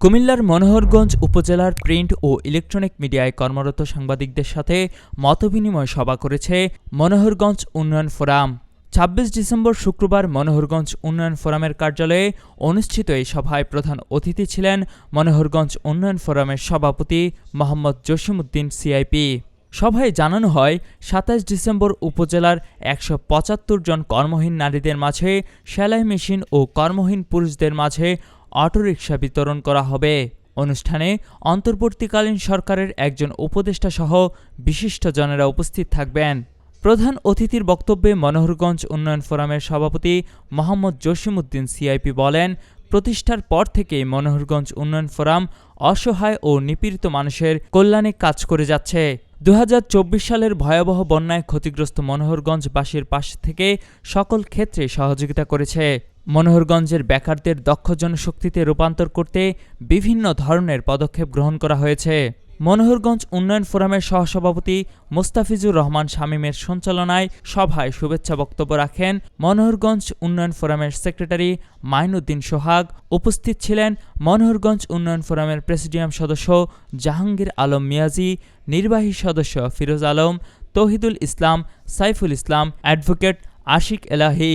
কুমিল্লার মনোহরগঞ্জ উপজেলার প্রিন্ট ও ইলেকট্রনিক মিডিয়ায় কর্মরত সাংবাদিকদের সাথে মতবিনিময় সভা করেছে মনোহরগঞ্জ উন্নয়ন ফোরাম। ২৬ ডিসেম্বর শুক্রবার মনোহরগঞ্জ উন্নয়ন ফোরামের কার্যালয়ে অনুষ্ঠিত এই সভায় প্রধান অতিথি ছিলেন মনোহরগঞ্জ উন্নয়ন ফোরামের সভাপতি মোহাম্মদ জসিমউদ্দিন সিআইপি। সভায় জানানো হয়, ২৭ ডিসেম্বর উপজেলার ১৭৫ জন কর্মহীন নারীদের মাঝে সেলাই মেশিন ও কর্মহীন পুরুষদের মাঝে অটোরিকশা বিতরণ করা হবে। অনুষ্ঠানে অন্তর্বর্তীকালীন সরকারের একজন উপদেষ্টা সহ বিশিষ্টজনেরা উপস্থিত থাকবেন। প্রধান অতিথির বক্তব্যে মনোহরগঞ্জ উন্নয়ন ফোরামের সভাপতি মোহাম্মদ জসিমউদ্দিন সিআইপি বলেন, প্রতিষ্ঠার পর থেকেই মনোহরগঞ্জ উন্নয়ন ফোরাম অসহায় ও নিপীড়িত মানুষের কল্যাণে কাজ করে যাচ্ছে। ২০২৪ সালের ভয়াবহ বন্যায় ক্ষতিগ্রস্ত মনোহরগঞ্জবাসীর পাশ থেকে সকল ক্ষেত্রে সহযোগিতা করেছে। মনোহরগঞ্জের বেকারদের দক্ষ জনশক্তিতে রূপান্তর করতে বিভিন্ন ধরনের পদক্ষেপ গ্রহণ করা হয়েছে। মনোহরগঞ্জ উন্নয়ন ফোরামের সহসভাপতি মোস্তাফিজুর রহমান শামীমের সঞ্চালনায় সভায় শুভেচ্ছা বক্তব্য রাখেন মনোহরগঞ্জ উন্নয়ন ফোরামের সেক্রেটারি মাইনুদ্দিন সোহাগ। উপস্থিত ছিলেন মনোহরগঞ্জ উন্নয়ন ফোরামের প্রেসিডিয়াম সদস্য জাহাঙ্গীর আলম মিয়াজি, নির্বাহী সদস্য ফিরোজ আলম, তৌহিদুল ইসলাম, সাইফুল ইসলাম, অ্যাডভোকেট আশিক এলাহি।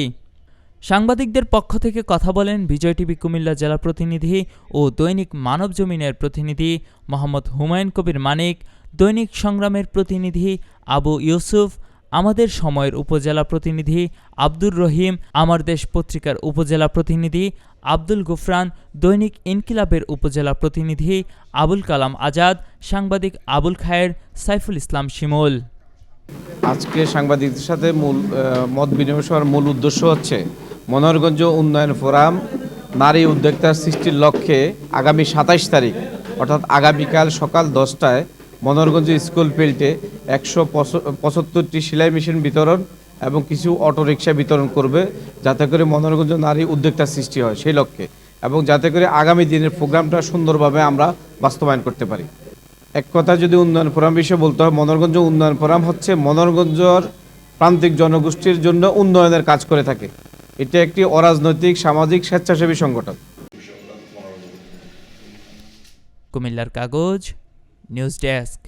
সাংবাদিকদের পক্ষ থেকে কথা বলেন বিজয় টিভি কুমিল্লা জেলা প্রতিনিধি ও দৈনিক মানবজমিনের প্রতিনিধি মোহাম্মদ হুমায়ুন কবির মানিক, দৈনিক সংগ্রামের প্রতিনিধি আবু ইউসুফ, আমাদের সময়ের উপজেলা প্রতিনিধি আব্দুর রহিম, আমার দেশ পত্রিকার উপজেলা প্রতিনিধি আব্দুল গুফরান, দৈনিক ইনকিলাবের উপজেলা প্রতিনিধি আবুল কালাম আজাদ, সাংবাদিক আবুল খায়ের, সাইফুল ইসলাম শিমুল। আজকে সাংবাদিকদের সাথে মত বিনিময় সভার মূল উদ্দেশ্য হচ্ছে মনোহরগঞ্জ উন্নয়ন ফোরাম নারী উদ্যোক্তার সৃষ্টির লক্ষ্যে আগামী ২৭ তারিখ অর্থাৎ আগামীকাল সকাল ১০টায় মনোহরগঞ্জ স্কুল ফিল্ডে ১৭৫টি সেলাই মেশিন বিতরণ এবং কিছু অটোরিকশা বিতরণ করবে, যাতে করে মনোহরগঞ্জ নারী উদ্যোক্তার সৃষ্টি হয় সেই লক্ষ্যে, এবং যাতে করে আগামী দিনের প্রোগ্রামটা সুন্দরভাবে আমরা বাস্তবায়ন করতে পারি। এক কথা যদি উন্নয়ন ফোরাম বিষয়ে বলতে হয়, মনোহরগঞ্জ উন্নয়ন ফোরাম হচ্ছে মনোহরগঞ্জের প্রান্তিক জনগোষ্ঠীর জন্য উন্নয়নের কাজ করে থাকে। এটা একটি অরাজনৈতিক সামাজিক স্বেচ্ছাসেবী সংগঠন। কুমিল্লার কাগজ নিউজ ডেস্ক।